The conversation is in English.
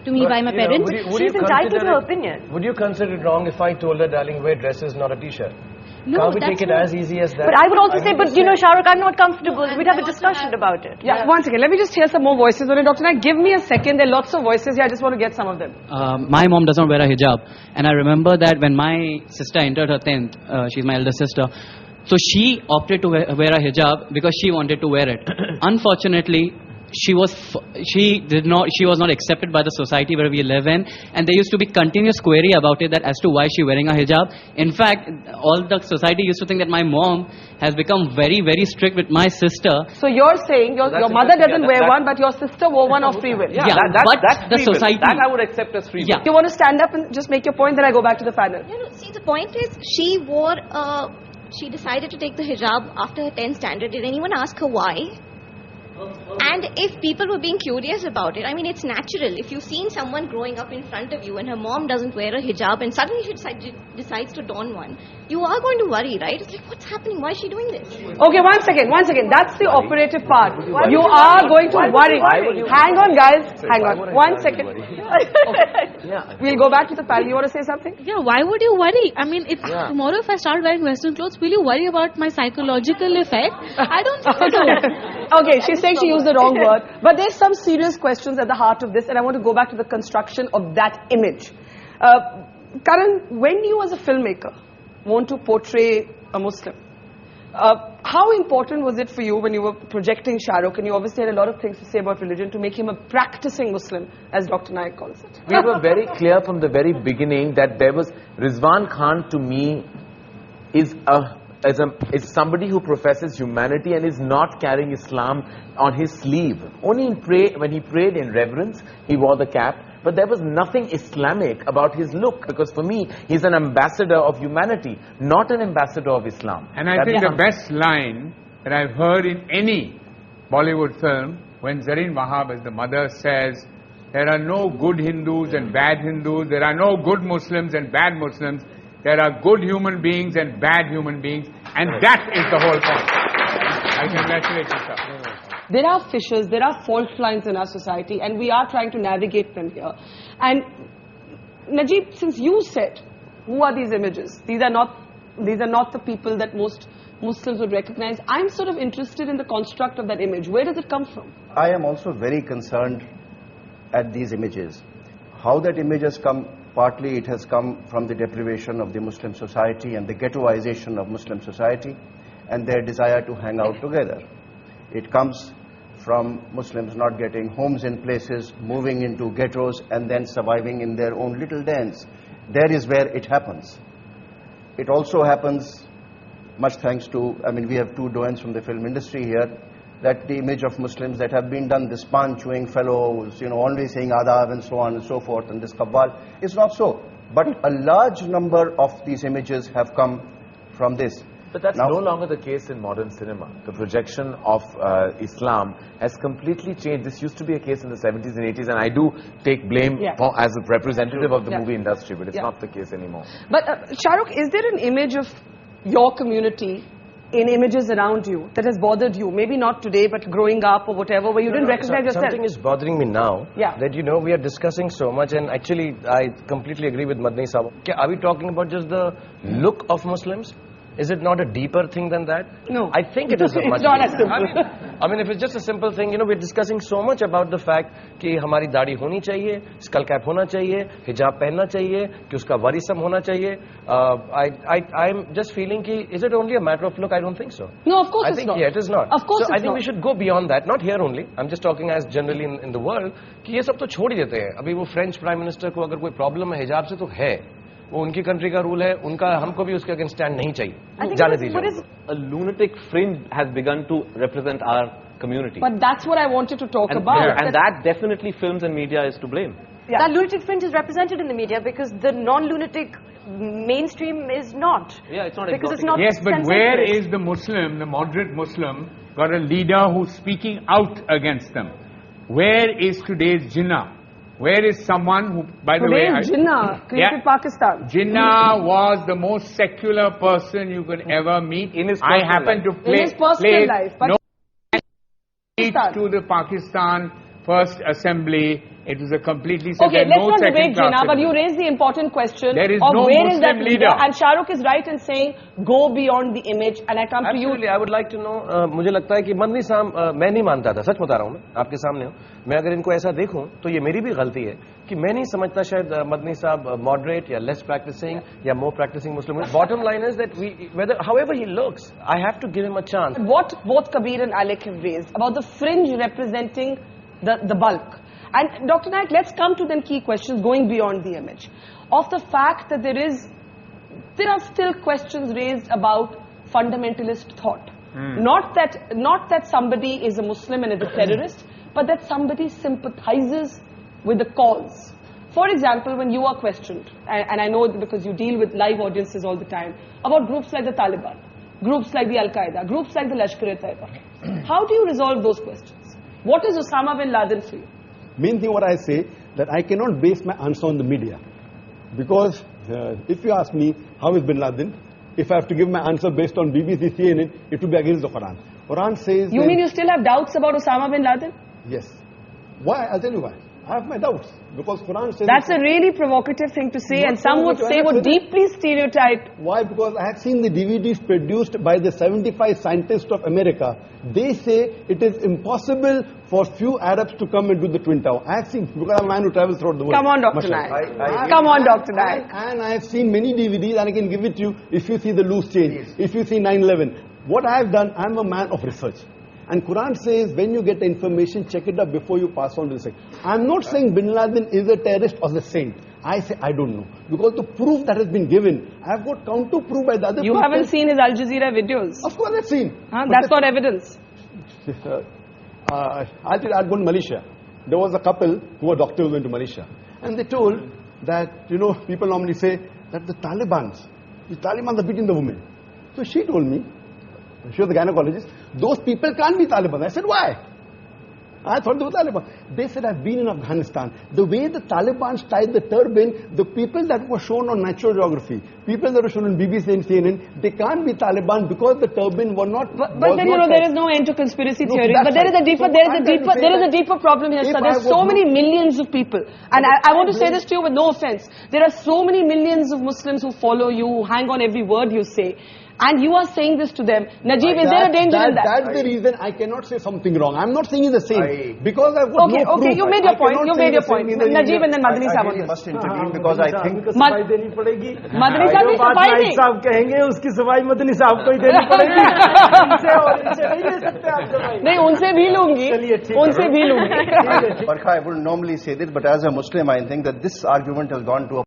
to me by my parents. She's entitled to her opinion. Would you consider it wrong if I told her, darling, wear dresses, not a t-shirt? No, Can't we take it as easy as that? But I would also say, but you know, Shahrukh, I'm not comfortable. We'd have a discussion about it. Yeah, one second. Let me just hear some more voices. Dr. Naik, give me a second. There are lots of voices here. I just want to get some of them. My mom doesn't wear a hijab. And I remember that when my sister entered her 10th, she's my elder sister, so she opted to wear a hijab because she wanted to wear it. Unfortunately, she was not accepted by the society where we live in, and there used to be continuous query about it, that as to why she wearing a hijab. In fact, all the society used to think that my mom has become very, very strict with my sister. So you're saying your mother doesn't wear one, but your sister wore one of free will. Yeah, that's the society. That I would accept as free will. You want to stand up and just make your point, then I go back to the panel. See, the point is, she decided to take the hijab after her 10th standard. Did anyone ask her why? And if people were being curious about it, I mean, it's natural. If you've seen someone growing up in front of you and her mom doesn't wear a hijab and suddenly she decides to don one, you are going to worry, right? It's like, what's happening? Why is she doing this? Okay, one second. That's the operative part. You are going to worry. Hang on, guys. Hang on. 1 second. We'll go back to the panel. You want to say something? Yeah, why would you worry? I mean, if tomorrow if I start wearing Western clothes, will you worry about my psychological effect? I don't think so. Okay, she's saying she used the wrong word. But there's some serious questions at the heart of this, and I want to go back to the construction of that image. Karan, when you as a filmmaker want to portray a Muslim, how important was it for you when you were projecting Shahrukh, and you obviously had a lot of things to say about religion, to make him a practicing Muslim, as Dr. Naik calls it? We were very clear from the very beginning that there was Rizwan Khan, to me, is somebody who professes humanity and is not carrying Islam on his sleeve. Only when he prayed in reverence, he wore the cap. But there was nothing Islamic about his look, because for me, he's an ambassador of humanity, not an ambassador of Islam. And I think the best line that I've heard in any Bollywood film, when Zareen Wahab, as the mother, says, there are no good Hindus and bad Hindus, there are no good Muslims and bad Muslims, there are good human beings and bad human beings, and that is the whole point. I congratulate you, sir. There are fissures, there are fault lines in our society, and we are trying to navigate them here. And Najib, since you said, who are these images? These are not the people that most Muslims would recognize. I'm sort of interested in the construct of that image. Where does it come from? I am also very concerned at these images. How that image has come, partly it has come from the deprivation of the Muslim society and the ghettoization of Muslim society and their desire to hang out together. It comes from Muslims not getting homes in places, moving into ghettos and then surviving in their own little dens. There is where it happens. It also happens, much thanks to, we have two doyens from the film industry here, that the image of Muslims that have been done, this pan-chewing fellows, only saying adab and so on and so forth, and this qabbal, is not so. But a large number of these images have come from this. But that's no longer the case in modern cinema. The projection of Islam has completely changed. This used to be a case in the 70s and 80s, and I do take blame as a representative of the movie industry, but it's not the case anymore. But Shahrukh, is there an image of your community in images around you that has bothered you? Maybe not today, but growing up or whatever, where you didn't recognize yourself? Something is bothering me now, that we are discussing so much, and actually I completely agree with Madni Sahab. Are we talking about just the look of Muslims? Is it not a deeper thing than that? No. I think it is a much not as simple. If it's just a simple thing, we're discussing so much about the fact कि हमारी दाढ़ी होनी चाहिए, skull cap होना चाहिए, hijab पहनना चाहिए, कि उसका warism होना चाहिए. I'm just feeling कि is it only a matter of look? I don't think so. No, of course it's not. It is not. Of course so I think we should go beyond that. Not here only. I'm just talking as generally in the world कि ये सब तो छोड़ ही देते हैं. अभी वो French Prime Minister को अगर कोई problem है हिजाब से तो है. वो उनकी कंट्री का रूल है, उनका हमको भी उसके अगेंस्ट स्टैंड नहीं चाहिए. जाने दीजिए. A lunatic fringe has begun to represent our community. But that's what I wanted to talk about. And that definitely films and media is to blame. That lunatic fringe is represented in the media because the non-lunatic mainstream is not. Yeah, it's not because it's not. Yes, but where is the Muslim, the moderate Muslim, got a leader who's speaking out against them? Where is today's Jinnah? Where is someone who, by the way... Jinnah created Pakistan. Jinnah was the most secular person you could ever meet. In his I happened to play... In his personal life. But to the Pakistan First Assembly It was a completely said Okay, there are let's no not second debate class Jinnah, but you citizens. raised the important question There is of no where is that Muslim leader? leader. And Shahrukh is right in saying go beyond the image. And I come Absolutely, to you. I would like to know. मुझे लगता है कि मदनी साहब मैं नहीं मानता था, सच बता रहा हूँ मैं आपके सामने हूँ. मैं अगर इनको ऐसा देखूं तो ये मेरी भी गलती है कि मैं नहीं समझता शायद मदनी साहब मॉडरेट या लेस प्रैक्टिसिंग या more practicing Muslim. Bottom line is that we whether however he looks, I have to give him a chance. What both Kabir and Alec have raised about the fringe representing the bulk. And Dr. Naik, let's come to them key questions going beyond the image. Of the fact that there are still questions raised about fundamentalist thought. Not that somebody is a Muslim and is a terrorist, but that somebody sympathizes with the cause. For example, when you are questioned, and I know because you deal with live audiences all the time, about groups like the Taliban, groups like the Al-Qaeda, groups like the Lashkar-e-Taiba, how do you resolve those questions? What is Osama bin Laden for you? Main thing what I say, that I cannot base my answer on the media. Because if you ask me, how is bin Laden? If I have to give my answer based on BBC, CNN, it will be against the Quran. Quran says... You mean you still have doubts about Osama bin Laden? Yes. Why? I'll tell you why. I have my doubts. Because Quran says... That's a really provocative thing to say, and some would say would deeply stereotype. Why? Because I have seen the DVDs produced by the 75 scientists of America. They say it is impossible for few Arabs to come and do the Twin Tower. I have seen, because I'm a man who travels throughout the world. Come on, Dr. Naik. Come on, Dr. Naik. And I have seen many DVDs, and I can give it to you if you see the loose change, if you see 9/11. What I have done, I'm a man of research. And Quran says, when you get the information, check it up before you pass on to the second. I'm not saying bin Laden is a terrorist or a saint. I say, I don't know. Because the proof that has been given, I've got counter proof by the other people. You haven't seen his Al Jazeera videos? Of course I've seen. That's not evidence. I'd gone to Malaysia. There was a couple who were doctors who went to Malaysia. And they told that, people normally say that the Taliban are beating the women. So she told me, she was the gynecologist, those people can't be Taliban. I said, why? I thought they were Taliban. They said, I've been in Afghanistan. The way the Taliban tied the turban, the people that were shown on Natural Geography, people that were shown on BBC and CNN, they can't be Taliban because the turban were not... But then, there is no end to conspiracy theories. But there is a deeper problem here, sir. There's so many millions of people. And I want to say this to you with no offense. There are so many millions of Muslims who follow you, who hang on every word you say. And you are saying this to them. Najib, is there a danger in that? That's the reason I cannot say something wrong. I'm not saying he's the same. Because I've got no proof. Okay, you made your point. Najib and then Madani Sahib. I really must intervene because I think... Madani Sahib is sufai साहब कहेंगे उसकी सफाई मदनी साहब को ही देनी पड़ेगी. इनसे और इनसे नहीं ले सकते आप सफाई. नहीं उनसे भी लूंगी. उनसे भी लूंगी. Barkha, I wouldn't normally say this, but as a Muslim, I think that this argument has gone to a